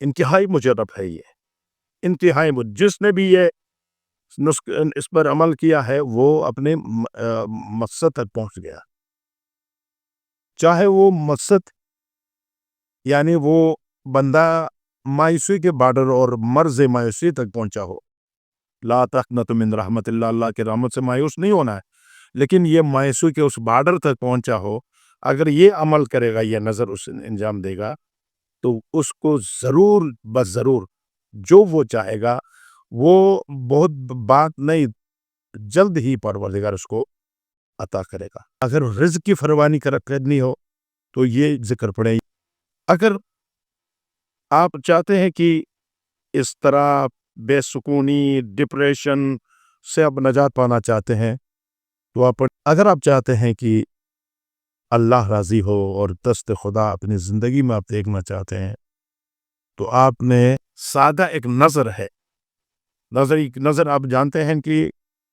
انتہائی مجرب ہے یہ، انتہائی جس نے بھی یہ اس پر عمل کیا ہے وہ اپنے مقصد تک پہنچ گیا، چاہے وہ مقصد یعنی وہ بندہ مایوسی کے بارڈر اور مرض مایوسی تک پہنچا ہو، لا تقنطوا من رحمت اللہ، اللہ کے رحمت سے مایوس نہیں ہونا ہے، لیکن یہ مایوسی کے اس بارڈر تک پہنچا ہو، اگر یہ عمل کرے گا، یہ نظر اس انجام دے گا، تو اس کو ضرور بس ضرور جو وہ چاہے گا وہ بہت بات نہیں، جلد ہی پروردگار اس کو عطا کرے گا۔ اگر رزق کی فراوانی کرنی ہو تو یہ ذکر پڑے۔ اگر آپ چاہتے ہیں کہ اس طرح بے سکونی، ڈپریشن سے آپ نجات پانا چاہتے ہیں تو اگر آپ چاہتے ہیں کہ اللہ راضی ہو اور دست خدا اپنی زندگی میں آپ دیکھنا چاہتے ہیں تو آپ نے سادہ ایک نظر ہے، نظر آپ جانتے ہیں کہ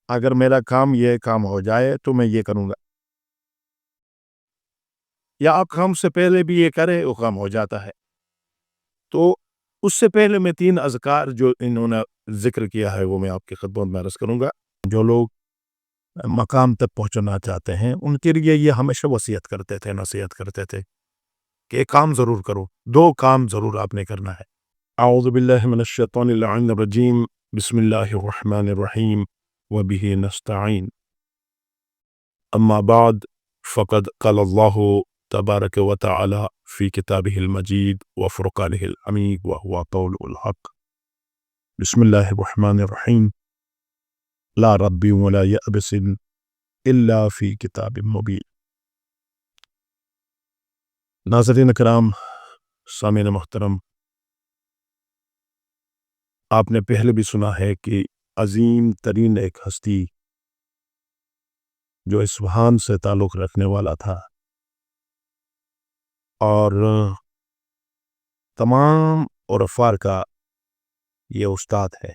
اگر میرا یہ کام ہو جائے تو میں یہ کروں گا، یا آپ کام سے پہلے بھی یہ کرے وہ کام ہو جاتا ہے۔ تو اس سے پہلے میں 3 اذکار جو انہوں نے ذکر کیا ہے وہ میں آپ کی خدمت میں عرض کروں گا۔ جو لوگ مقام تک پہنچنا چاہتے ہیں ان کے لیے یہ ہمیشہ وصیت کرتے تھے، نصیحت کرتے تھے کہ ایک کام ضرور کرو، 2 کام ضرور آپ نے کرنا ہے۔ اعوذ باللہ من الشیطان اللعین الرجیم، بسم اللہ الرحمن الرحیم، وبہ نستعین، اما بعد فقد قال اللہ تبارک و تعالی فی کتابہ المجید وفرقانہ الحمید وہو قول الحق، بسم اللہ الرحمن الرحیم، لا رب ولا یأبس الا فی کتاب مبین۔ ناظرین کرام، سامعین محترم، آپ نے پہلے بھی سنا ہے کہ عظیم ترین ایک ہستی جو اصفہان سے تعلق رکھنے والا تھا اور تمام عرفاء کا یہ استاد ہے،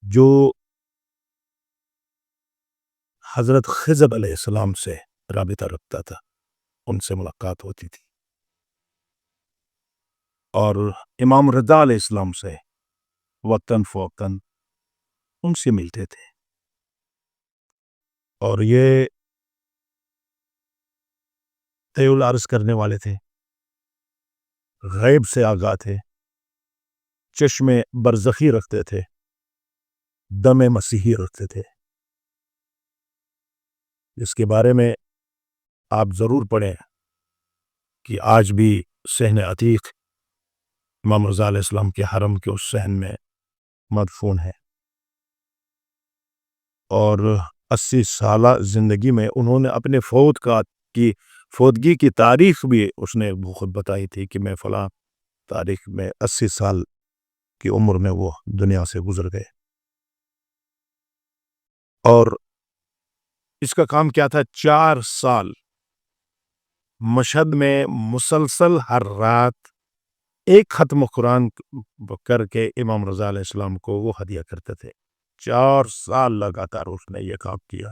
جو حضرت خضر علیہ السلام سے رابطہ رکھتا تھا، ان سے ملاقات ہوتی تھی، اور امام رضا علیہ السلام سے وقتاً فوقتاً ان سے ملتے تھے، اور یہ طی العرض کرنے والے تھے، غیب سے آگاہ تھے، چشم برزخی رکھتے تھے، دم مسیحی رکھتے تھے، جس کے بارے میں آپ ضرور پڑھیں کہ آج بھی صحن عتیق امام رضا علیہ السلام کے حرم کے اس صحن میں مدفون ہے، اور 80 سالہ زندگی میں انہوں نے اپنے فوتگی کی تاریخ بھی اس نے خود بتائی تھی کہ میں فلاں تاریخ میں 80 سال کی عمر میں وہ دنیا سے گزر گئے، اور اس کا کام کیا تھا؟ 4 سال مشہد میں مسلسل ہر رات ایک ختم قرآن کر کے امام رضا علیہ السلام کو وہ ہدیہ کرتے تھے۔ 4 سال لگاتار اس نے یہ کام کیا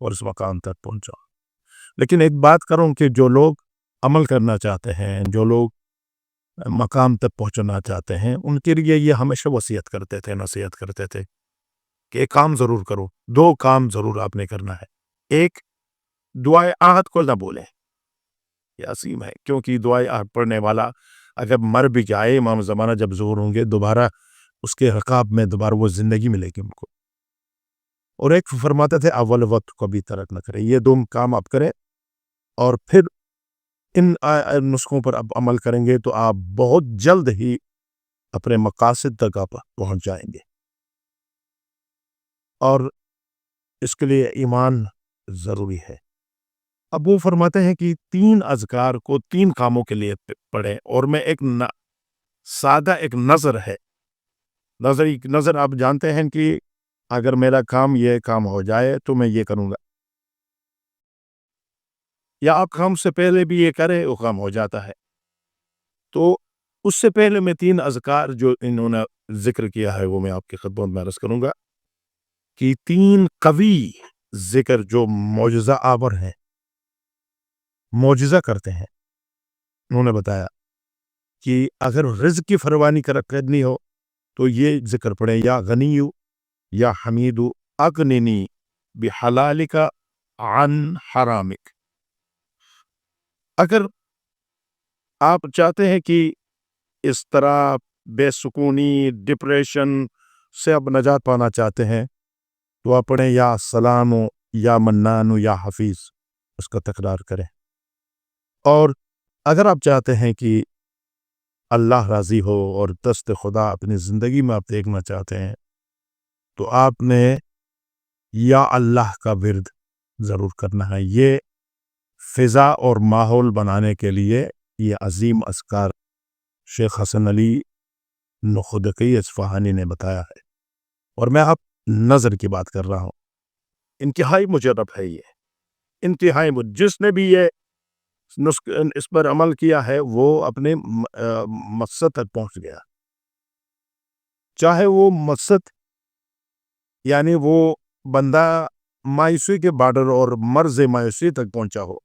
اور اس مقام تک پہنچا۔ لیکن ایک بات کروں کہ جو لوگ عمل کرنا چاہتے ہیں، جو لوگ مقام تک پہنچنا چاہتے ہیں، ان کے لیے یہ ہمیشہ وصیت کرتے تھے، نصیحت کرتے تھے کہ ایک کام ضرور کرو، 2 کام ضرور آپ نے کرنا ہے۔ ایک، دعائے عہد کو نہ بولیں، یہ عظیم ہے، کیونکہ دعائے عہد پڑھنے والا اگر مر بھی جائے، امام زمانہ جب ظہور ہوں گے، دوبارہ اس کے رکاب میں دوبارہ وہ زندگی ملے گی ان کو۔ اور ایک فرماتے تھے اول وقت کو بھی ترک نہ کریں، یہ 2 کام آپ کریں اور پھر ان نسخوں پر آپ عمل کریں گے تو آپ بہت جلد ہی اپنے مقاصد تک آپ پہنچ جائیں گے، اور اس کے لیے ایمان ضروری ہے۔ اب وہ فرماتے ہیں کہ 3 اذکار کو 3 کاموں کے لیے پڑھیں، اور میں ایک سادہ ایک نظر ہے، نظر آپ جانتے ہیں کہ اگر میرا یہ کام ہو جائے تو میں یہ کروں گا، یا آپ کام سے پہلے بھی یہ کرے وہ کام ہو جاتا ہے۔ تو اس سے پہلے میں 3 اذکار جو انہوں نے ذکر کیا ہے وہ میں آپ کی خدمت میں عرض کروں گا کہ 3 قوی ذکر جو معجزہ آور ہیں، معجزہ کرتے ہیں، انہوں نے بتایا کہ اگر رزق کی فراوانی کرنی ہو تو یہ ذکر پڑھیں، یا غنیو یا حمیدو اغننی بحلالک عن حرامک۔ اگر آپ چاہتے ہیں کہ اس طرح بے سکونی، ڈپریشن سے آپ نجات پانا چاہتے ہیں تو آپ پڑھیں یا سلام یا منان یا حفیظ، اس کا تکرار کریں۔ اور اگر آپ چاہتے ہیں کہ اللہ راضی ہو اور دست خدا اپنی زندگی میں آپ دیکھنا چاہتے ہیں تو آپ نے یا اللہ کا ورد ضرور کرنا ہے۔ یہ فضا اور ماحول بنانے کے لیے یہ عظیم اذکار شیخ حسن علی نخودکی اصفہانی نے بتایا ہے، اور میں آپ نظر کی بات کر رہا ہوں۔ انتہائی مجرب ہے یہ، انتہائی جس نے بھی یہ اس پر عمل کیا ہے وہ اپنے مقصد تک پہنچ گیا، چاہے وہ مقصد یعنی وہ بندہ مایوسی کے بارڈر اور مرض مایوسی تک پہنچا ہو۔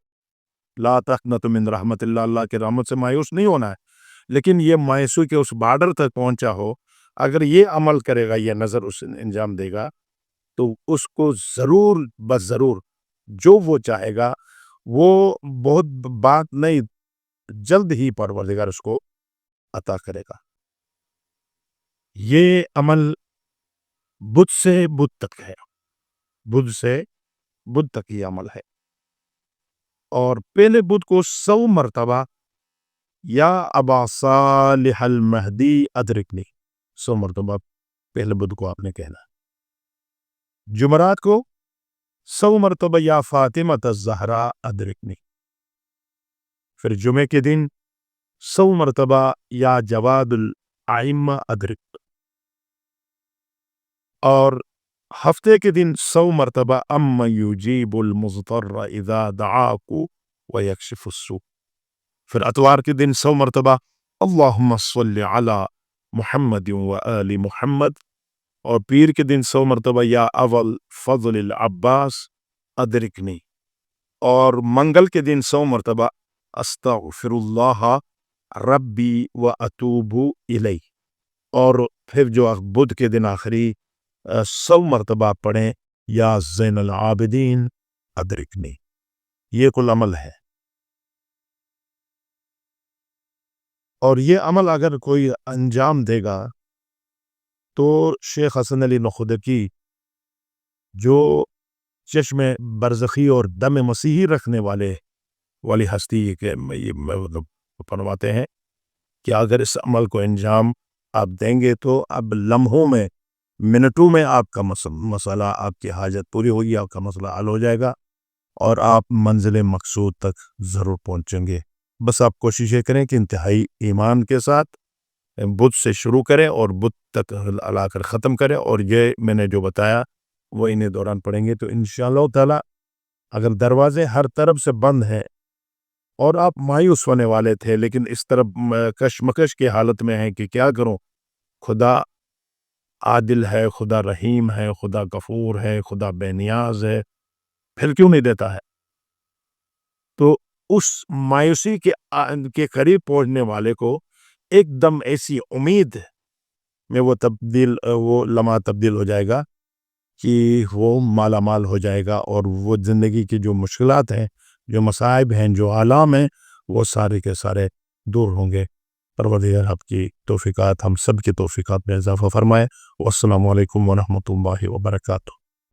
لا تقنطوا من رحمت اللہ، اللہ کے رحمت سے مایوس نہیں ہونا ہے، لیکن یہ مایوسی کے اس بارڈر تک پہنچا ہو، اگر یہ عمل کرے گا، یہ نظر اس انجام دے گا تو اس کو ضرور بس ضرور جو وہ چاہے گا وہ بہت بات نہیں، جلد ہی پروردگار اس کو عطا کرے گا۔ یہ عمل بدھ سے بدھ تک ہے، بدھ سے بدھ تک یہ عمل ہے، اور پہلے بدھ کو 100 مرتبہ یا ابا صالح المہدی ادرکنی، 100 مرتبہ پہلے بدھ کو آپ نے کہنا۔ جمعرات کو 100 مرتبہ یا فاطمہ الزہرا ادرکنی، پھر جمعے کے دن 100 مرتبہ یا جواد الائمہ ادرک، اور ہفتے کے دن 100 مرتبہ اما یجیب المضطر اذا دعاک ویکشف السوء، پھر اتوار کے دن 100 مرتبہ اللہم صلی علی محمد وآل محمد، اور پیر کے دن 100 مرتبہ یا اول فضل العباس ادرکنی، اور منگل کے دن 100 مرتبہ استغفر اللہ ربی واتوب الیہ، اور پھر جو بدھ کے دن آخری 100 مرتبہ پڑھیں یا زین العابدین ادرکنی۔ یہ کل عمل ہے، اور یہ عمل اگر کوئی انجام دے گا تو شیخ حسن علی نخودکی جو چشم برزخی اور دم مسیحی رکھنے والی ہستی کے فرماتے ہیں کہ اگر اس عمل کو انجام آپ دیں گے تو اب لمحوں میں، منٹوں میں آپ کا مسئلہ، آپ کی حاجت پوری ہوگی، آپ کا مسئلہ حل ہو جائے گا اور آپ منزل مقصود تک ضرور پہنچیں گے۔ بس آپ کوشش یہ کریں کہ انتہائی ایمان کے ساتھ بدھ سے شروع کریں اور بدھ تک لا کر ختم کریں، اور یہ میں نے جو بتایا وہ انہیں دوران پڑھیں گے تو انشاءاللہ تعالی اگر دروازے ہر طرف سے بند ہیں اور آپ مایوس ہونے والے تھے لیکن اس طرف کشمکش کی حالت میں ہیں کہ کیا کروں، خدا عادل ہے، خدا رحیم ہے، خدا غفور ہے، خدا بے نیاز ہے، پھر کیوں نہیں دیتا ہے، تو اس مایوسی کے قریب پہنچنے والے کو ایک دم ایسی امید میں وہ لمحہ تبدیل ہو جائے گا کہ وہ مالا مال ہو جائے گا، اور وہ زندگی کی جو مشکلات ہیں، جو مصائب ہیں، جو آلام ہیں، وہ سارے کے سارے دور ہوں گے۔ پروردگار آپ کی توفیقات، ہم سب کی توفیقات میں اضافہ فرمائے۔ والسلام علیکم ورحمۃ اللہ وبرکاتہ۔